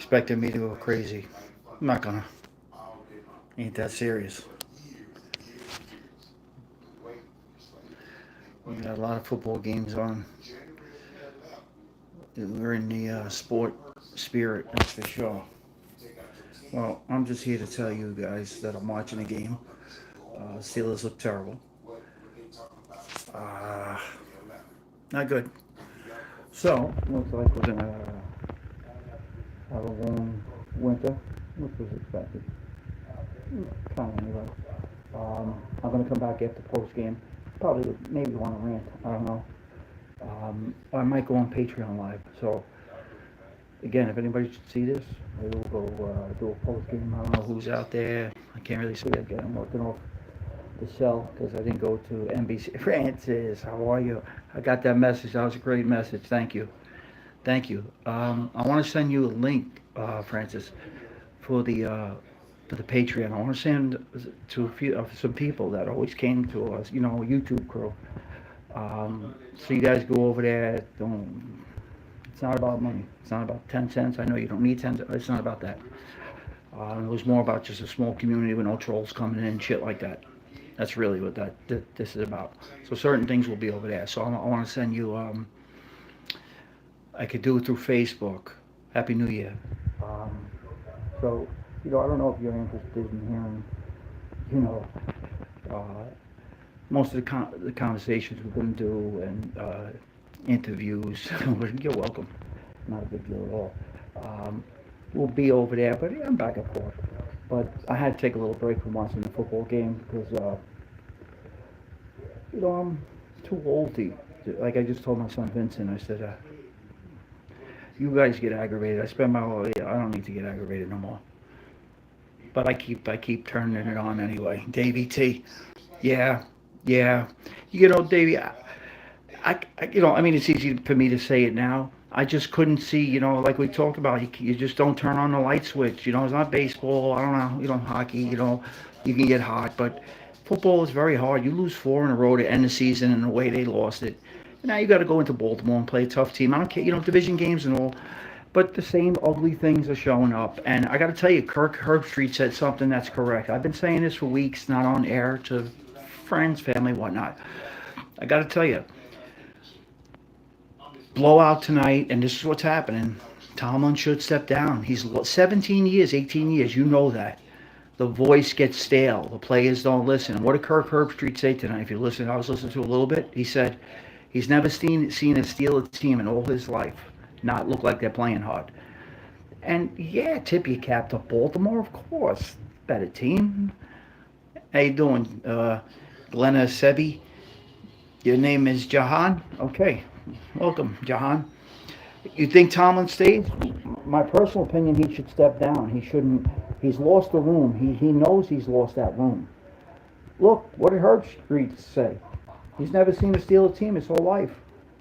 expecting me to go crazy. I'm not gonna. Ain't that serious. We got a lot of football games on. We're in the sport spirit, that's for sure. Well, I'm just here to tell you guys that I'm watching the game. Steelers look terrible. Uh, Not good. So, looks like we're gonna have a long winter, which was expected. Kind of anyway. I'm gonna come back after post game. Probably maybe want to rant. I don't know. I might go on Patreon live. So again, if anybody should see this, I will go do a post game. I don't know who's out there. I can't really see it again. I'm working off the cell because I didn't go to NBC. Francis, how are you? I got that message. That was a great message. Thank you. Thank you. I want to send you a link, Francis, for the Patreon. I want to send to a few some people that always came to us. YouTube crew. So you guys go over there. Don't. It's not about money. It's not about 10 cents. I know you don't need 10 cents. It's not about that. It was more about just a small community with no trolls coming in and shit like that. That's really what this is about. So certain things will be over there. So I want to send you. I could do it through Facebook. Happy New Year. So I don't know if you're interested in hearing, you know, uh, most of the conversations we're going to do and interviews. You're welcome. Not a big deal at all. We'll be over there, but yeah, I'm back and forth. But I had to take a little break from watching the football game because, I'm too old to. Like I just told my son Vincent, I said, "You guys get aggravated. I spend my whole. I don't need to get aggravated no more." But I keep turning it on anyway. Davey T, yeah, yeah. Davey, I mean, it's easy for me to say it now. I just couldn't see, like we talked about, you just don't turn on the light switch. It's not baseball. I don't know, hockey, you can get hot, but football is very hard. You lose four in a row to end the season and the way they lost it. And now you got to go into Baltimore and play a tough team. I don't care, division games and all. But the same ugly things are showing up. And I got to tell you, Kirk Herbstreit said something that's correct. I've been saying this for weeks, not on air, to friends, family, whatnot. I got to tell you, blowout tonight, and this is what's happening. Tomlin should step down. He's 17 years, 18 years. You know that. The voice gets stale. The players don't listen. What did Kirk Herbstreit say tonight? If you listen, I was listening to a little bit. He said he's never seen a Steelers team in all his life not look like they're playing hard. And yeah, tip your cap to Baltimore, of course. Better team. How you doing, Glenna Sebi? Your name is Jahan? Okay. Welcome, Jahan. You think Tomlin stays? My personal opinion, he should step down. He shouldn't. He's lost the room. He knows he's lost that room. Look, what did Herb Street say? He's never seen a Steelers team his whole life.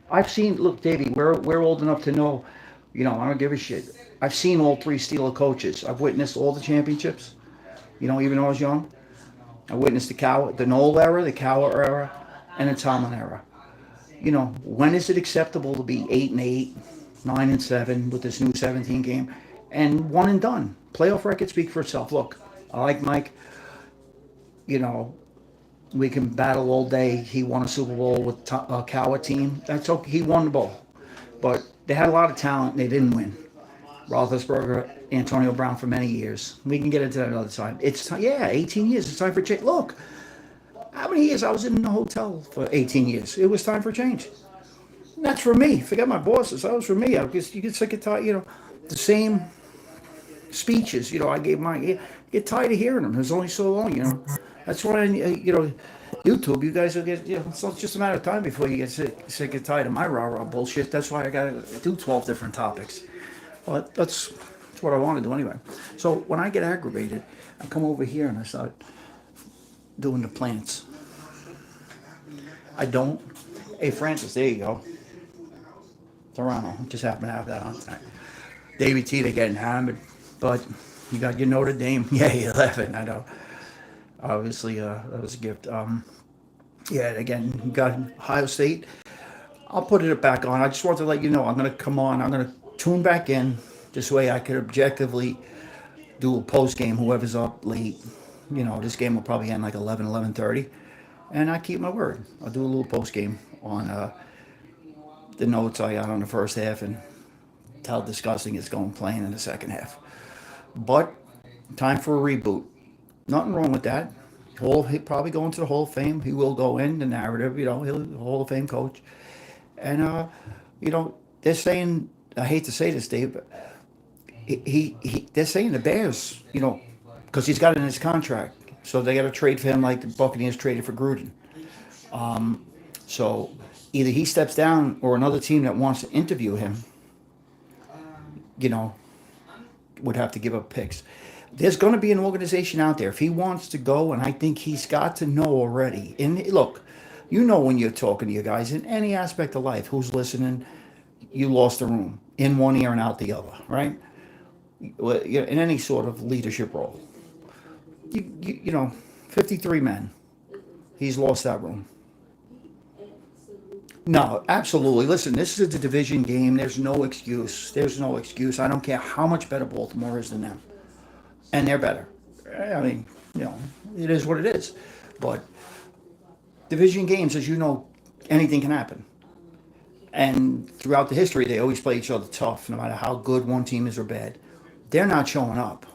I've seen. Look, Davey, we're old enough to know. I don't give a shit. I've seen all three Steeler coaches. I've witnessed all the championships. Even though I was young, I witnessed the Noel era, the Cowher era, and the Tomlin era. When is it acceptable to be 8-8, 9-7 with this new 17 game, and one and done? Playoff record speak for itself. Look, I like Mike. We can battle all day. He won a Super Bowl with a Cowher team. That's okay. He won the bowl, but they had a lot of talent. And they didn't win. Roethlisberger, Antonio Brown for many years. We can get into that another time. It's time. Yeah, 18 years. It's time for change. Look. How many years I was in the hotel for 18 years? It was time for change. And that's for me. Forget my bosses. That was for me. You get sick of tired, the same speeches. I gave you get tired of hearing them. There's only so long. That's why YouTube. You guys will get. It's just a matter of time before you get sick and tired of my rah bullshit. That's why I got to do 12 different topics. But that's what I want to do anyway. So when I get aggravated, I come over here and I start doing the plants. I don't. Hey, Francis, there you go. Toronto. Just happened to have that on tonight. David T, they're getting hammered. But you got your Notre Dame. Yeah, you're laughing. I know. Obviously, that was a gift. Yeah, again, you got Ohio State. I'll put it back on. I just want to let you know I'm going to come on. I'm going to tune back in This way I could objectively do a post game, whoever's up late. This game will probably end like 11, 11:30. And I keep my word. I'll do a little post game on the notes I got on the first half and how disgusting it's going playing in the second half. But time for a reboot. Nothing wrong with that. He'll probably go into the Hall of Fame. He will go in the narrative, he'll Hall of Fame coach. And, they're saying, I hate to say this, Dave, but they're saying the Bears, because he's got it in his contract. So they got to trade for him like the Buccaneers traded for Gruden. So either he steps down or another team that wants to interview him, you know, would have to give up picks. There's going to be an organization out there if he wants to go, and I think he's got to know already. And look, when you're talking to your guys in any aspect of life, who's listening, you lost the room in one ear and out the other, right? In any sort of leadership role. 53 men. He's lost that room. No, absolutely. Listen, this is a division game. There's no excuse. There's no excuse. I don't care how much better Baltimore is than them. And they're better. I mean, it is what it is. But division games, as you know, anything can happen. And throughout the history, they always play each other tough, no matter how good one team is or bad. They're not showing up.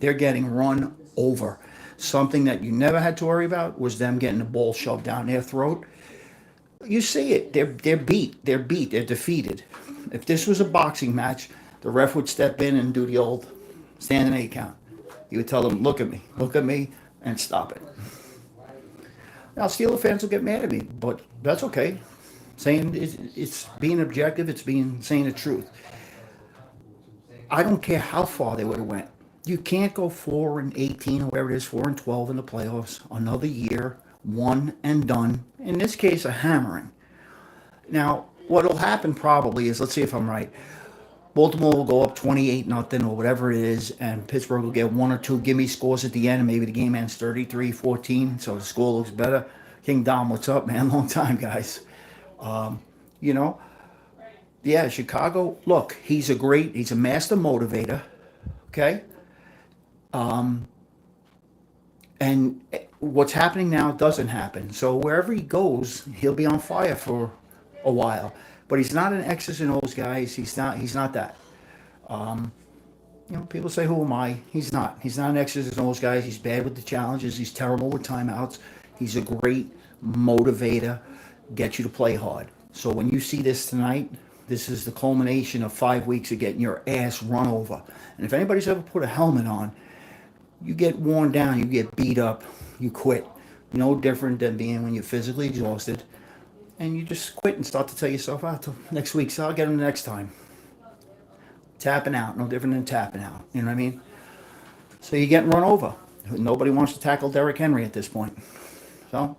They're getting run over. Something that you never had to worry about was them getting the ball shoved down their throat. You see it. They're beat. They're beat. They're defeated. If this was a boxing match, the ref would step in and do the old standing 8 count. He would tell them, look at me, and stop it. Now, Steeler fans will get mad at me, but that's okay. Saying it's being objective, it's saying the truth. I don't care how far they would have went. You can't go 4-18 or whatever it is, 4-12 in the playoffs. Another year, one and done. In this case, a hammering. Now, what will happen probably is, let's see if I'm right. Baltimore will go up 28-0 or whatever it is, and Pittsburgh will get 1 or 2 gimme scores at the end, and maybe the game ends 33-14, so the score looks better. King Dom, what's up, man? Long time, guys. Yeah, Chicago, look, he's a master motivator, okay? And what's happening now doesn't happen. So wherever he goes, he'll be on fire for a while. But he's not an X's and O's guy. He's not that. People say, who am I? He's not. He's not an X's and O's guy. He's bad with the challenges. He's terrible with timeouts. He's a great motivator, gets you to play hard. So when you see this tonight, this is the culmination of 5 weeks of getting your ass run over. And if anybody's ever put a helmet on, you get worn down, you get beat up, you quit. No different than being when you're physically exhausted. And you just quit and start to tell yourself, till next week, so I'll get him the next time. Tapping out, no different than tapping out. You know what I mean? So you're getting run over. Nobody wants to tackle Derrick Henry at this point. So,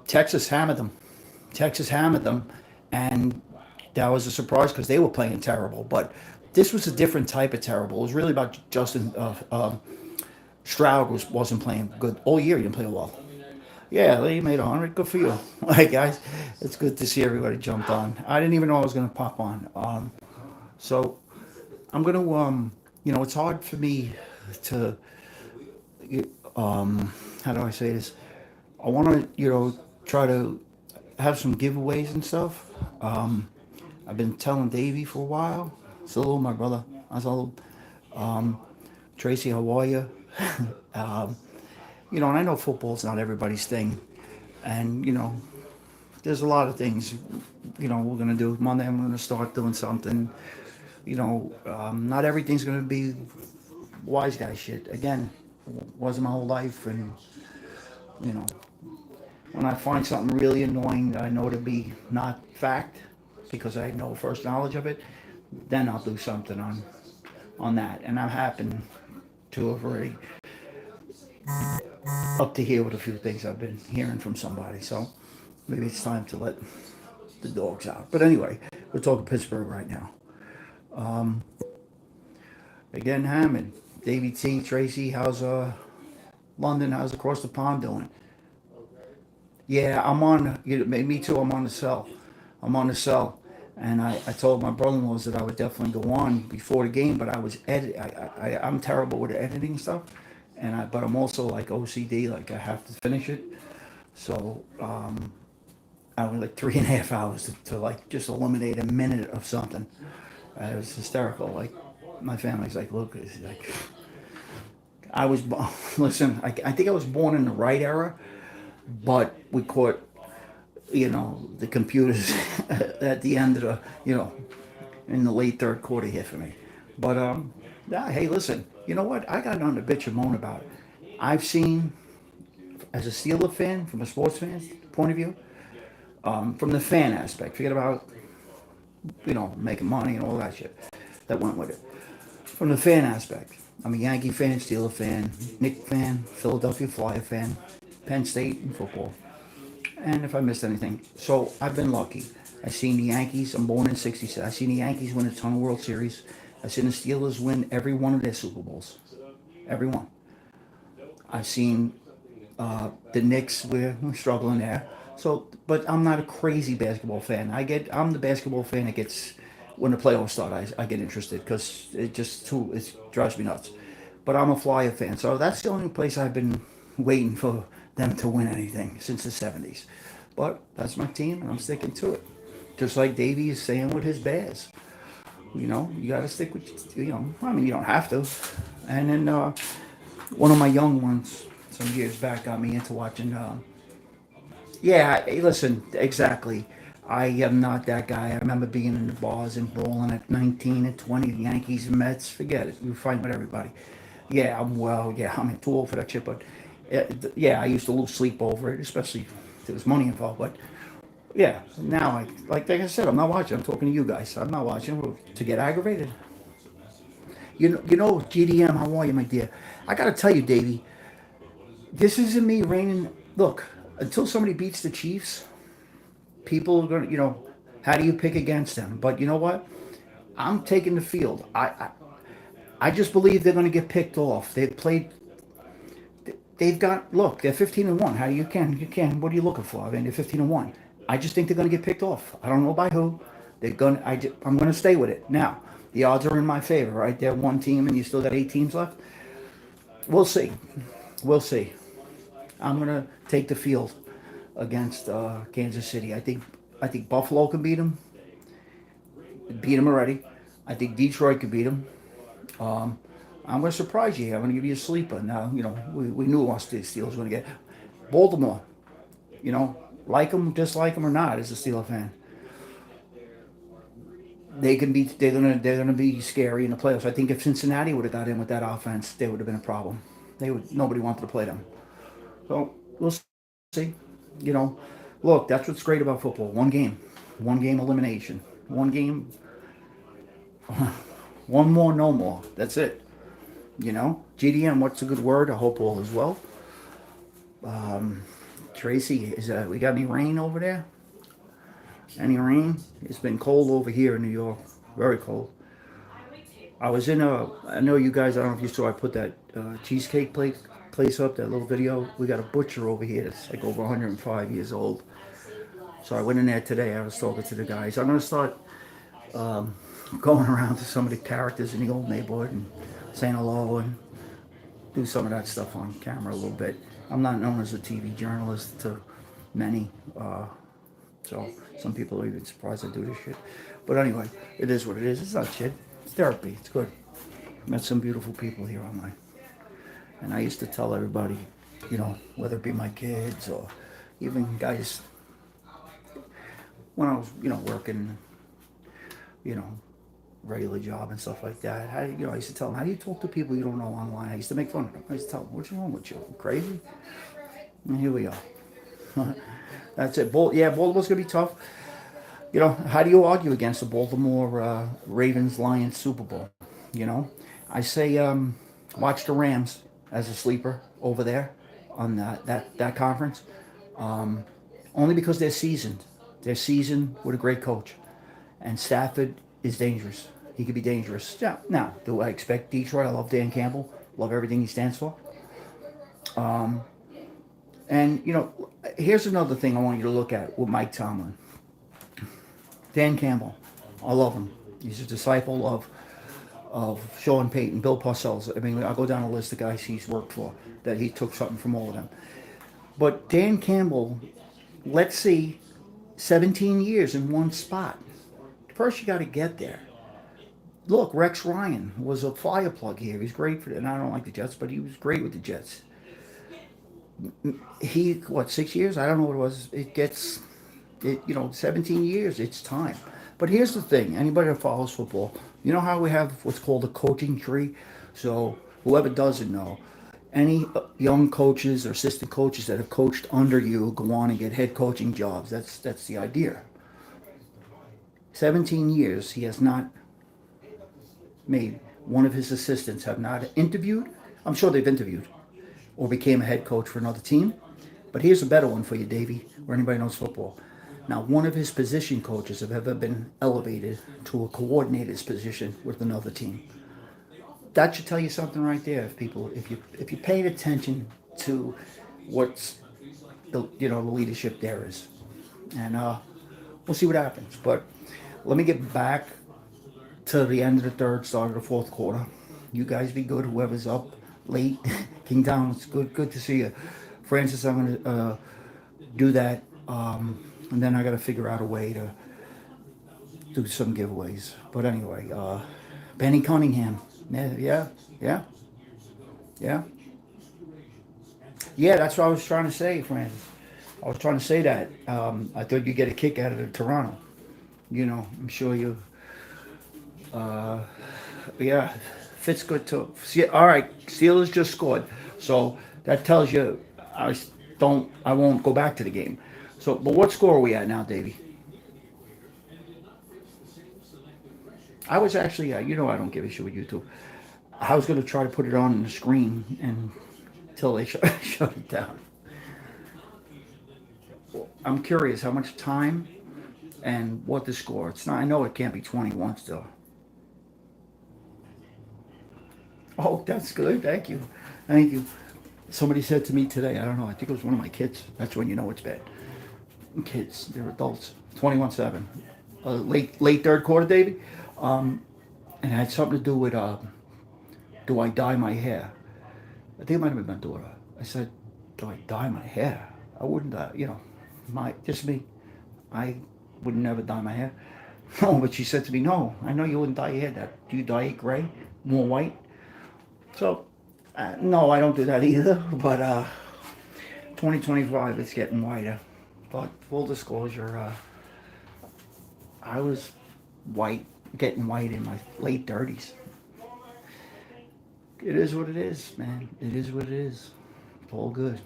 Texas hammered them. And that was a surprise because they were playing terrible. But this was a different type of terrible. It was really about Justin Stroud wasn't playing good all year. He didn't play well. Yeah, he made 100. Good for you. All right, guys. It's good to see everybody jumped on. I didn't even know I was going to pop on. So I'm going to, it's hard for me to, how do I say this? I want to, try to have some giveaways and stuff. I've been telling Davey for a while. Hello, my brother. Tracy, how are you? And I know football's not everybody's thing. And, there's a lot of things, we're going to do. Monday I'm going to start doing something. Not everything's going to be wise guy shit. Again, wasn't my whole life. And, when I find something really annoying that I know to be not fact, because I know first knowledge of it, then I'll do something on that. And I'm happen to have already up to here with a few things I've been hearing from somebody. So maybe it's time to let the dogs out. But anyway, we're talking Pittsburgh right now. Again, Hammond, Davey T, Tracy, how's London? How's across the pond doing? Yeah, I'm on. Me too. I'm on the cell. And I told my brother-in-laws that I would definitely go on before the game, but I was I'm terrible with editing stuff, but I'm also like OCD, like I have to finish it. So I was like 3.5 hours to like just eliminate a minute of something. It was hysterical. Like my family's like, look, it's like I was. Listen, I think I was born in the right era, but we caught the computers at the end of in the late third quarter here for me. But yeah, hey, listen, you know what? I got nothing to bitch and moan about. I've seen, as a Steeler fan, from a sports fan point of view, from the fan aspect, forget about making money and all that shit that went with it. From the fan aspect, I'm a Yankee fan, Steeler fan, Knick fan, Philadelphia Flyer fan, Penn State in football. And if I missed anything, so I've been lucky. I've seen the Yankees. I'm born in '66. I've seen the Yankees win a ton of World Series. I've seen the Steelers win every one of their Super Bowls, every one. I've seen the Knicks. We're struggling there. So, but I'm not a crazy basketball fan. I'm the basketball fan that gets when the playoffs start. I get interested because it drives me nuts. But I'm a Flyer fan, so that's the only place I've been waiting for them to win anything since the '70s. But that's my team, and I'm sticking to it. Just like Davey is saying with his Bears. You got to stick with, I mean, you don't have to. And then one of my young ones some years back got me into watching. Yeah, hey, listen, exactly. I am not that guy. I remember being in the bars and brawling at 19 and 20, the Yankees and Mets. Forget it. We were fighting with everybody. Yeah, I'm too old for that shit, but yeah, I used to lose sleep over it, especially if there was money involved. But yeah, now like I said, I'm not watching. I'm talking to you guys. I'm not watching to get aggravated. GDM. How are you, my dear? I gotta tell you, Davey, this isn't me raining. Look, until somebody beats the Chiefs, people are gonna, how do you pick against them? But you know what? I'm taking the field. I just believe they're gonna get picked off. They've played. They've got. Look, they're 15-1. How do you can? What are you looking for? I mean, they're 15-1. I just think they're gonna get picked off. I don't know by who. They're gonna. I'm gonna stay with it. Now, the odds are in my favor, right? They're one team, and you still got 8 teams left. We'll see. We'll see. I'm gonna take the field against Kansas City. I think Buffalo can beat them. Beat them already. I think Detroit could beat them. Um, I'm going to surprise you. I'm going to give you a sleeper. Now, we knew our Steelers were going to get Baltimore. Like them, dislike them or not, as a Steeler fan, they can be. They're gonna be scary in the playoffs. I think if Cincinnati would have got in with that offense, they would have been a problem. Nobody wanted to play them. So we'll see. Look, that's what's great about football. One game elimination, one game, one more, no more. That's it. GDM. What's a good word? I hope all is well. Tracy, we got any rain over there? Any rain? It's been cold over here in New York. Very cold. I know you guys, I don't know if you saw, I put that cheesecake place up, that little video. We got a butcher over here that's like over 105 years old. So I went in there today. I was talking to the guys. I'm going to start going around to some of the characters in the old neighborhood and saying hello and do some of that stuff on camera a little bit. I'm not known as a TV journalist to many, so some people are even surprised I do this shit. But anyway, it is what it is. It's not shit. It's therapy. It's good. Met some beautiful people here online. And I used to tell everybody, whether it be my kids or even guys, when I was, working, you know, regular job and stuff like that. I used to tell them, how do you talk to people you don't know online? I used to make fun of them. I used to tell them, what's wrong with you? Crazy? And here we are. That's it. Baltimore's going to be tough. How do you argue against the Baltimore Ravens Lions Super Bowl? I say watch the Rams as a sleeper over there on that conference. Only because they're seasoned. They're seasoned with a great coach. And Stafford is dangerous. He could be dangerous. Yeah. Now, do I expect Detroit? I love Dan Campbell. Love everything he stands for. And, here's another thing I want you to look at with Mike Tomlin. Dan Campbell. I love him. He's a disciple of Sean Payton, Bill Parcells. I mean, I'll go down a list of guys he's worked for that he took something from all of them. But Dan Campbell, let's see, 17 years in one spot. First, you got to get there. Look, Rex Ryan was a fire plug here. He's great for it. And I don't like the Jets, but he was great with the Jets. He, what, 6 years? I don't know what it was. It gets, 17 years. It's time. But here's the thing. Anybody that follows football, you know how we have what's called a coaching tree? So whoever doesn't know, any young coaches or assistant coaches that have coached under you go on and get head coaching jobs. That's the idea. 17 years, he has not made one of his assistants have not interviewed. I'm sure they've interviewed or became a head coach for another team. But here's a better one for you, Davey, or anybody knows football. Now, one of his position coaches have ever been elevated to a coordinator's position with another team. That should tell you something right there. If you paid attention to what's the leadership there is, and we'll see what happens. But let me get back to the end of the third, start of the fourth quarter. You guys be good. Whoever's up late, Kingtown, it's good to see you. Francis, I'm going to do that. And then I got to figure out a way to do some giveaways. But anyway, Benny Cunningham. Yeah. Yeah, that's what I was trying to say, Francis. I was trying to say that. I thought you'd get a kick out of the Toronto. I'm sure you. Yeah, Fitz good too. See, all right, Steelers just scored, so that tells you I won't go back to the game. So, but what score are we at now, Davey? I was actually, I don't give a shit with you two. I was going to try to put it on the screen until they shut it down. I'm curious how much time and what the score. It's not. I know it can't be 21 still. Oh, that's good. Thank you. Thank you. Somebody said to me today, I don't know, I think it was one of my kids. That's when you know it's bad. Kids, they're adults. 21-7. Late third quarter, Davey. And it had something to do with do I dye my hair? I think it might have been my daughter. I said, do I dye my hair? I wouldn't just me. I would never dye my hair. No, but she said to me, no, I know you wouldn't dye your hair. Do you dye it gray? More white? So, no, I don't do that either. But 2025, it's getting whiter. But full disclosure, I was getting white in my late 30s. It is what it is, man. It is what it is. It's all good.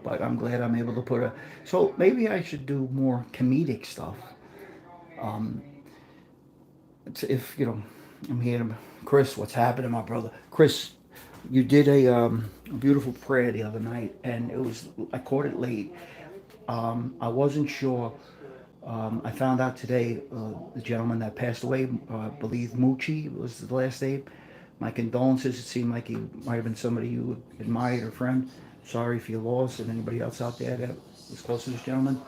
But I'm glad I'm able to So maybe I should do more comedic stuff. Um, if I'm here to Chris. What's happening, my brother? Chris, you did a beautiful prayer the other night, and I caught it late. I wasn't sure. I found out today the gentleman that passed away, I believe Moochie was the last name. My condolences. It seemed like he might have been somebody you admired or friend. Sorry for your loss, and anybody else out there that was close to this gentleman.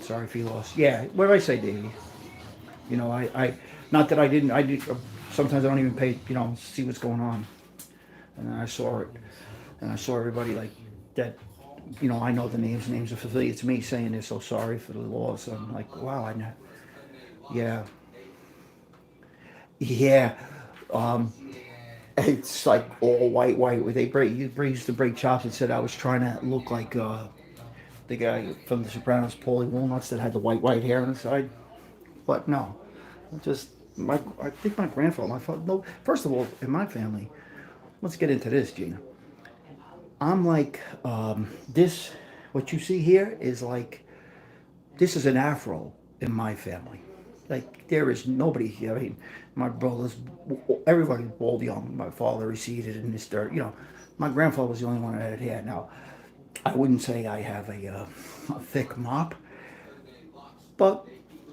Sorry for your loss. Yeah, what did I say, Davey? Not that I didn't. I did. Sometimes I don't even pay. See what's going on. And I saw it, and I saw everybody like that. I know the names. Names are familiar to me, saying they're so sorry for the loss. I'm like, wow, I know. Yeah, yeah. It's like all white. You used to break chops and said I was trying to look like the guy from The Sopranos, Paulie Walnuts, that had the white hair on the side. But no, just I think my grandfather. My father. No, first of all, in my family, let's get into this, Gina. I'm like this. What you see here is like this is an afro in my family. Like there is nobody here. I mean, my brothers, everybody's bald young. My father receded in this dirt. My grandfather was the only one that had hair. Now, I wouldn't say I have a thick mop, but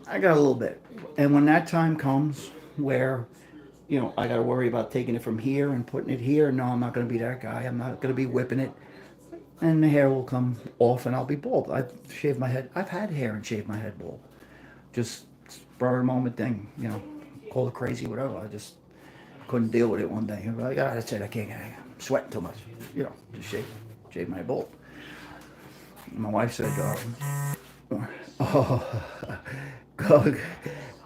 I got a little bit. And when that time comes where, I got to worry about taking it from here and putting it here, no, I'm not going to be that guy. I'm not going to be whipping it. And the hair will come off and I'll be bald. I've shaved my head. I've had hair and shaved my head bald. Just spur of the moment thing, call it crazy, whatever. I just couldn't deal with it one day. I'm like, that's it. I can't. I'm sweating too much. Just shave my bolt. My wife said, "Oh, Gawk,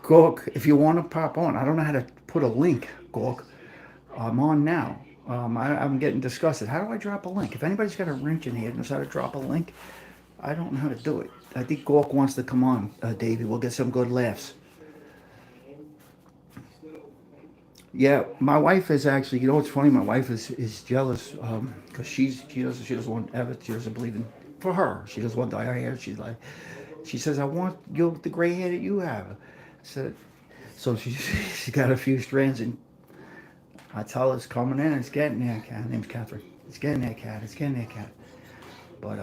Gawk, if you want to pop on, I don't know how to put a link, Gawk. I'm on now. I'm getting disgusted. How do I drop a link? If anybody's got a wrench in here and knows how to drop a link, I don't know how to do it. I think Gawk wants to come on, Davey. We'll get some good laughs. Yeah, my wife is actually. What's funny? My wife is jealous because she doesn't want ever. She doesn't believe in for her. She doesn't want dye her hair. She says, I want the gray hair that you have. I said, so she got a few strands, and I tell her it's coming in. It's getting there, cat. Her name's Catherine. It's getting there, cat. It's getting there, cat. But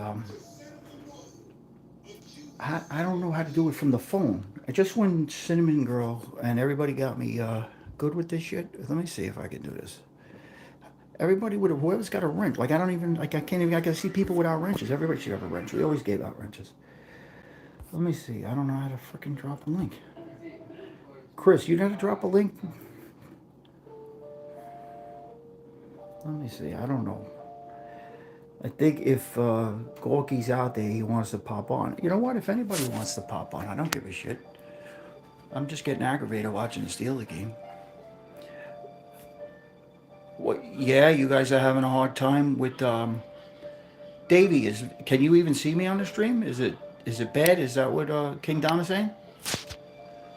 I don't know how to do it from the phone. I just when Cinnamon Girl and everybody got me good with this shit. Let me see if I can do this. Everybody would have whoever's got a wrench. Like I can't even I can see people without wrenches. Everybody should have a wrench. We always gave out wrenches. Let me see. I don't know how to freaking drop a link. Chris, you know how to drop a link? Let me see. I don't know. I think if Gorky's out there, he wants to pop on. You know what? If anybody wants to pop on, I don't give a shit. I'm just getting aggravated watching the Steeler game. What? Yeah, you guys are having a hard time with Davey. Can you even see me on the stream? Is it bad? Is that what King Don is saying?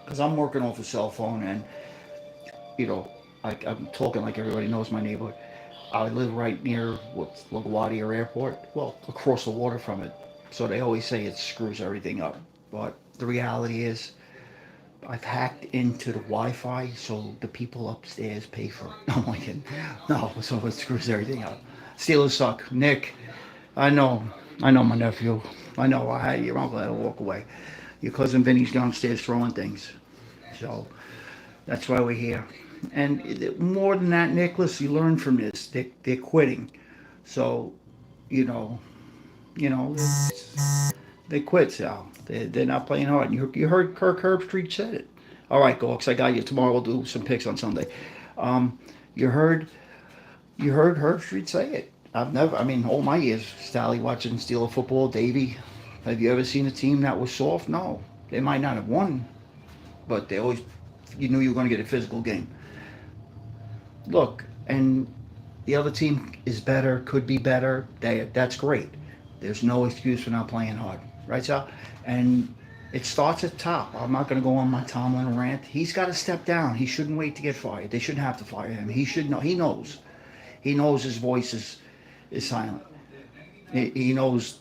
Because I'm working off a cell phone, and you know, I'm talking like everybody knows my neighborhood. I live right near what's LaGuardia Airport, well, across the water from it. So they always say it screws everything up. But the reality is, I've hacked into the Wi-Fi so the people upstairs pay for it. I'm like, no, so it screws everything up. Steelers suck. Nick, I know, my nephew. I know, your uncle had to walk away. Your cousin Vinny's downstairs throwing things. So that's why we're here. And more than that, Nicholas, you learn from this. They're quitting. So, you know, they quit, Sal. They're not playing hard. You heard Kirk Herbstreit said it. All right, Gawks, I got you. Tomorrow we'll do some picks on Sunday. You heard Herbstreit say it. All my years, Sally watching Steeler football, Davey, have you ever seen a team that was soft? No. They might not have won, but you knew you were going to get a physical game. Look, and the other team is better, could be better. That's great. There's no excuse for not playing hard, right, Sal? And it starts at top. I'm not going to go on my Tomlin rant. He's got to step down. He shouldn't wait to get fired. They shouldn't have to fire him. He should know. He knows. He knows his voice is silent. He knows.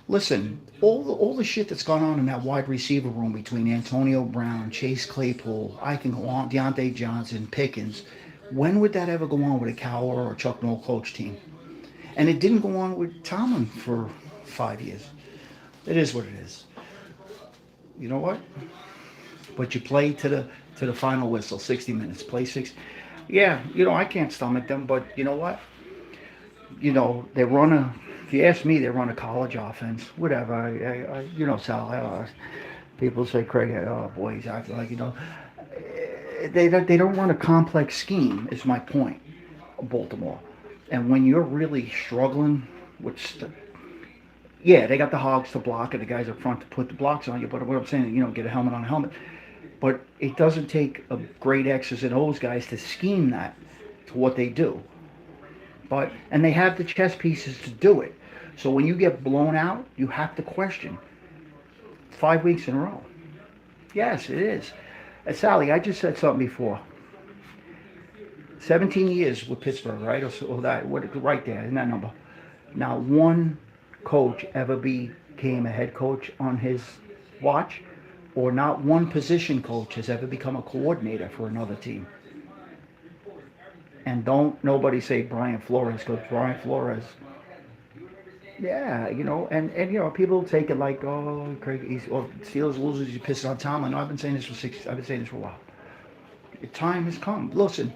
Listen, all the shit that's gone on in that wide receiver room between Antonio Brown, Chase Claypool, I can go on, Deontay Johnson, Pickens. When would that ever go on with a Cowher or Chuck Noll coach team? And it didn't go on with Tomlin for 5 years. It is what it is. You know what? But you play to the final whistle, 60 minutes. Play 60. Yeah, I can't stomach them, but you know what? They run if you ask me, they run a college offense. Whatever. Sal, people say, Craig, oh boy, he's acting like, they don't run a complex scheme, is my point, Baltimore. And when you're really struggling yeah, they got the hogs to block and the guys up front to put the blocks on you, but what I'm saying, get a helmet on a helmet. But it doesn't take a great X's and O's guys to scheme that to what they do. And they have the chess pieces to do it. So when you get blown out, you have to question. 5 weeks in a row. Yes, it is. Sally, I just said something before. 17 years with Pittsburgh, right? Or that, right there in that number. Now, one coach ever became a head coach on his watch, or not one position coach has ever become a coordinator for another team. And don't nobody say Brian Flores, because Brian Flores, yeah, and people take it like, oh, Craig, Steelers loses, you piss on Tomlin. No, I've been saying this for a while. Time has come. Listen,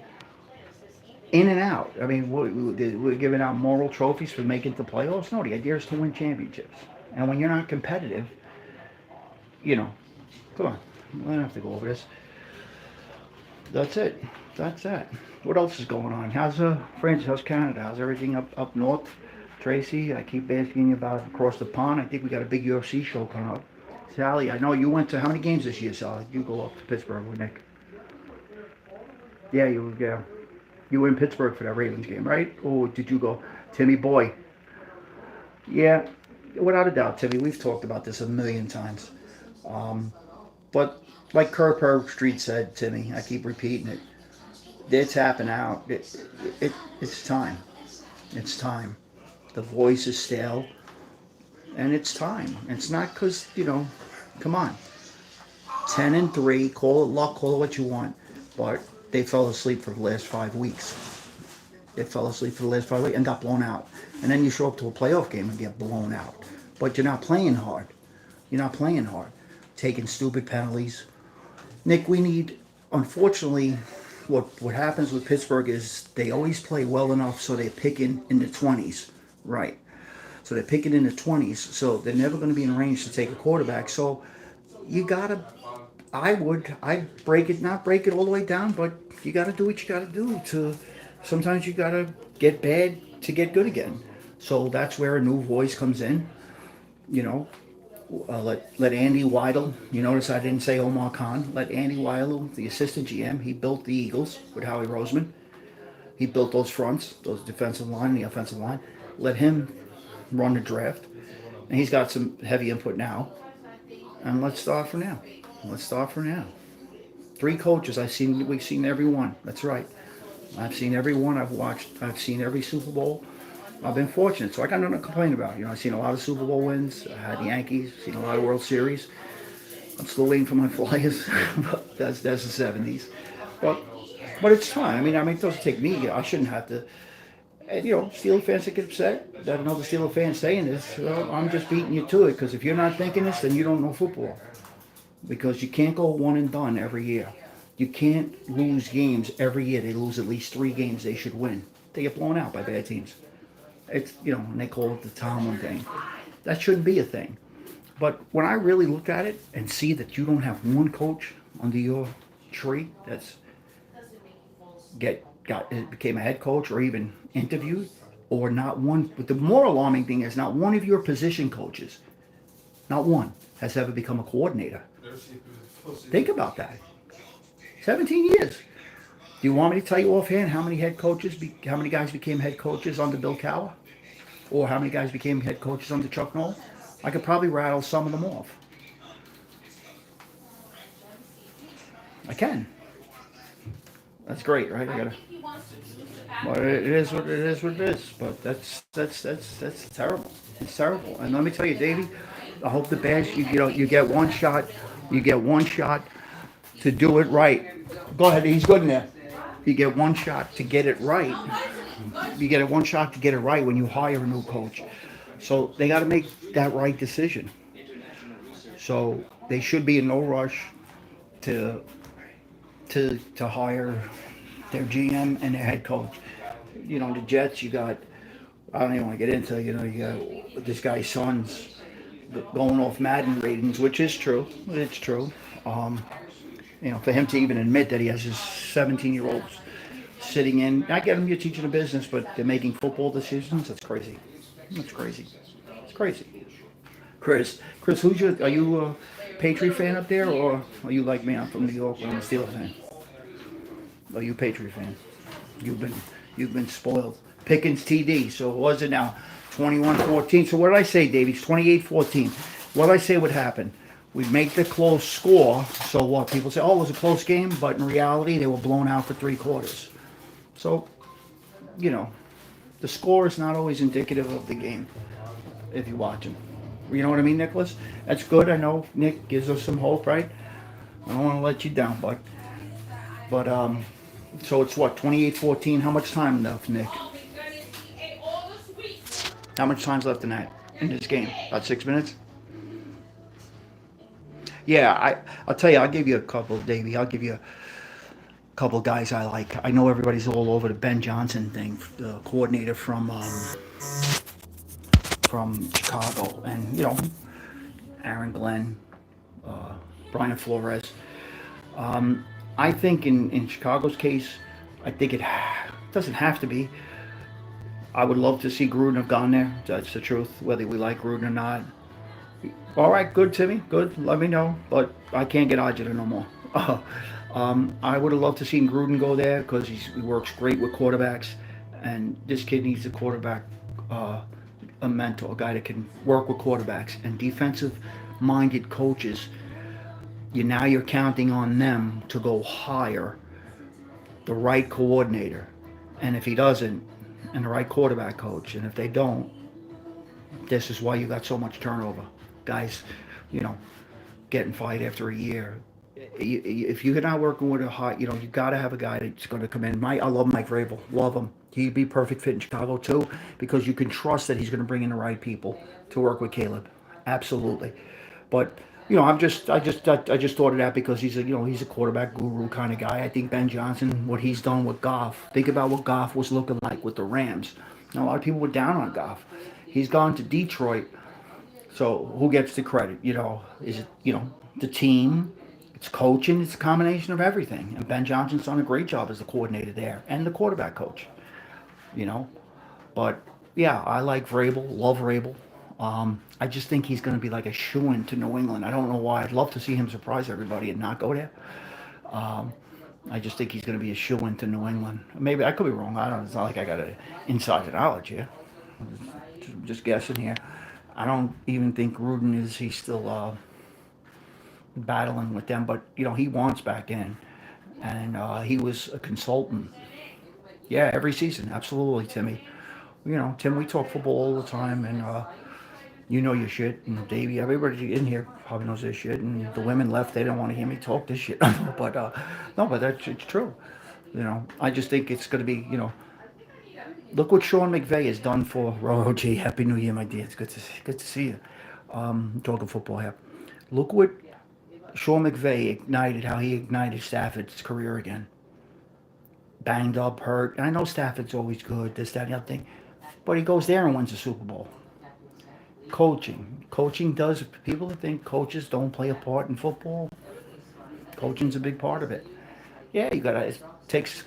in and out. I mean, we're giving out moral trophies for making it to playoffs. No, the idea is to win championships. And when you're not competitive, come on. I don't have to go over this. That's it. That's that. What else is going on? How's France? How's Canada? How's everything up north? Tracy, I keep asking you about across the pond. I think we got a big UFC show coming up. Sally, I know you went to how many games this year, Sally? You go up to Pittsburgh with Nick. Yeah. You were in Pittsburgh for that Ravens game, right? Or did you go? Timmy boy. Yeah, without a doubt, Timmy. We've talked about this a million times. Um, but like Kerr Street said, Timmy, I keep repeating it. It's happening out. It's time. It's time. The voice is stale, and it's time. It's not because come on, 10-3. Call it luck. Call it what you want, but they fell asleep for the last 5 weeks. They fell asleep for the last 5 weeks and got blown out. And then you show up to a playoff game and get blown out. But you're not playing hard. You're not playing hard. Taking stupid penalties. Nick, we need, unfortunately, what happens with Pittsburgh is they always play well enough so they're picking in the 20s. Right. So they're picking in the 20s. So they're never going to be in range to take a quarterback. So you got to, I'd break it, not break it all the way down, but you got to do what you got to do to, sometimes you got to get bad to get good again. So that's where a new voice comes in. Let Andy Weidel, you notice I didn't say Omar Khan, let Andy Weidel, the assistant GM, he built the Eagles with Howie Roseman. He built those fronts, those defensive line and the offensive line. Let him run the draft. And he's got some heavy input now. And let's start from now. 3 coaches, we've seen every one. That's right. I've seen every one I've watched. I've seen every Super Bowl. I've been fortunate, so I got nothing to complain about. I've seen a lot of Super Bowl wins. I had the Yankees, seen a lot of World Series. I'm still waiting for my Flyers. that's the 70s. But it's time. It doesn't take me. I shouldn't have to. And, Steeler fans that get upset that another Steeler fan saying this, I'm just beating you to it, because if you're not thinking this, then you don't know football. Because you can't go one and done every year. You can't lose games every year. They lose at least 3 games they should win. They get blown out by bad teams. It's, and they call it the Tomlin thing. That shouldn't be a thing. But when I really look at it and see that you don't have one coach under your tree that's became a head coach or even interviewed, or not one, but the more alarming thing is not one of your position coaches, not one, has ever become a coordinator. Think about that. 17 years. Do you want me to tell you offhand how many guys became head coaches under Bill Cowher? Or how many guys became head coaches under Chuck Noll? I could probably rattle some of them off. I can. That's great, right? Well, it is what it is. But that's terrible. It's terrible. And let me tell you, Davey, I hope the Bears, you get one shot. You get one shot to do it right. Go ahead. He's good in there. You get one shot to get it right. You get one shot to get it right when you hire a new coach. So they got to make that right decision. So they should be in no rush to hire their GM and their head coach. The Jets, you got, I don't even want to get into, you got this guy's sons going off Madden ratings, which is true. It's true. For him to even admit that he has his 17-year-olds sitting in, I get him, you're teaching a business, but they're making football decisions. That's crazy. It's crazy. Chris, are you a Patriot fan up there, or are you like me? I'm from New York, and I'm a Steelers fan. Are you a Patriot fan? You've been spoiled. Pickens TD. So what was it now? 21-14. So what did I say, Davey? 28-14. What did I say would happen? We'd make the close score. So what? People say, oh, it was a close game, but in reality, they were blown out for 3 quarters. So, the score is not always indicative of the game if you watch them. You know what I mean, Nicholas? That's good. I know Nick gives us some hope, right? I don't want to let you down, but so it's what, 28-14? How much time left, Nick? How much time's left in this game? About 6 minutes? Yeah, I'll tell you, I'll give you a couple, Davey. I'll give you a couple of guys I like. I know everybody's all over the Ben Johnson thing, the coordinator from Chicago, and Aaron Glenn, Brian Flores. Um, I think in Chicago's case, I think it doesn't have to be. I would love to see Gruden have gone there. That's the truth, whether we like Gruden or not. All right, good, Timmy. Good. Let me know. But I can't get Ajita no more. I would have loved to see Gruden go there because he works great with quarterbacks, and this kid needs a quarterback, uh, a mentor, a guy that can work with quarterbacks and defensive-minded coaches. You're counting on them to go hire the right coordinator, and if he doesn't, and the right quarterback coach, and if they don't, this is why you got so much turnover. Guys, you know, getting fired after a year. If you're not working with a hot, you got to have a guy that's going to come in. I love Mike Vrabel, love him. He'd be perfect fit in Chicago too, because you can trust that he's going to bring in the right people to work with Caleb. Absolutely, but I just thought of that because he's a quarterback guru kind of guy. I think Ben Johnson, what he's done with Goff. Think about what Goff was looking like with the Rams. Now, a lot of people were down on Goff. He's gone to Detroit, so who gets the credit? Is it the team? It's coaching. It's a combination of everything. And Ben Johnson's done a great job as the coordinator there and the quarterback coach. You know, but yeah, I like Vrabel. Love Vrabel. I just think he's going to be like a shoo-in to New England. I don't know why. I'd love to see him surprise everybody and not go there. Um, I just think he's going to be a shoo-in to New England. Maybe I could be wrong. I don't know. It's not like I got an inside knowledge here. Just guessing here. I don't even think Gruden is. He's still battling with them, but he wants back in, and he was a consultant. Yeah, every season, absolutely, Timmy. Tim, we talk football all the time, and you know your shit. And Davey, everybody in here probably knows their shit. And the women left; they don't want to hear me talk this shit. but no, but that's it's true. I just think it's going to be. Look what Sean McVay has done for. Oh, gee, Happy New Year, my dear. It's good to see you. Talking football here. Look what Sean McVay ignited. How he ignited Stafford's career again. Banged up, hurt. And I know Stafford's always good. This, that, and the other thing. But he goes there and wins the Super Bowl. Coaching does. People that think coaches don't play a part in football. Coaching's a big part of it. Yeah, you gotta. It takes,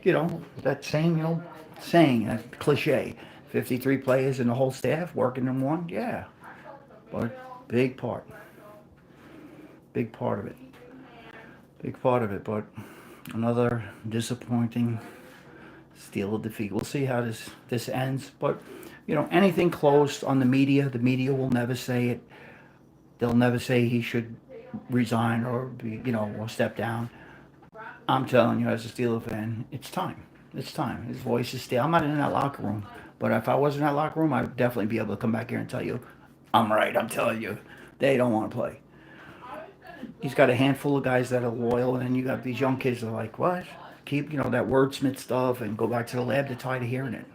that same, saying, that cliche. 53 players and the whole staff working in one. Yeah, but big part of it, big part of it. But another disappointing steal of defeat. We'll see how this ends. But anything close on the media will never say it. They'll never say he should resign or or step down. I'm telling you, as a Steeler fan, it's time. It's time. His voice is still. I'm not in that locker room, but if I was in that locker room, I'd definitely be able to come back here and tell you, I'm right. I'm telling you, they don't want to play. He's got a handful of guys that are loyal, and then you got these young kids that are like, what? Keep that wordsmith stuff and go back to the lab. They're tired of hearing it.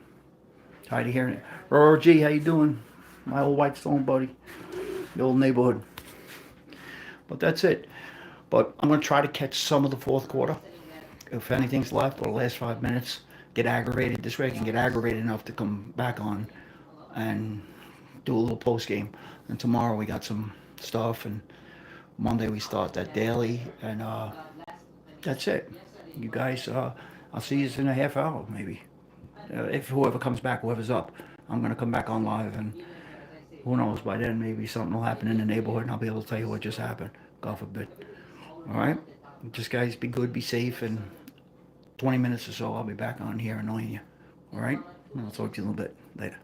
Tired of hearing it. G, how you doing? My old Whitestone buddy, the old neighborhood. But that's it. But I'm going to try to catch some of the fourth quarter. If anything's left, or the last 5 minutes, get aggravated. This way I can get aggravated enough to come back on and do a little post game. And tomorrow we got some stuff, and Monday we start that daily, and that's it. You guys, I'll see you in a half hour maybe. If whoever comes back, whoever's up, I'm going to come back on live, and who knows, by then maybe something will happen in the neighborhood and I'll be able to tell you what just happened. God forbid. All right? Just guys, be good, be safe, and 20 minutes or so I'll be back on here annoying you. All right? I'll talk to you a little bit later.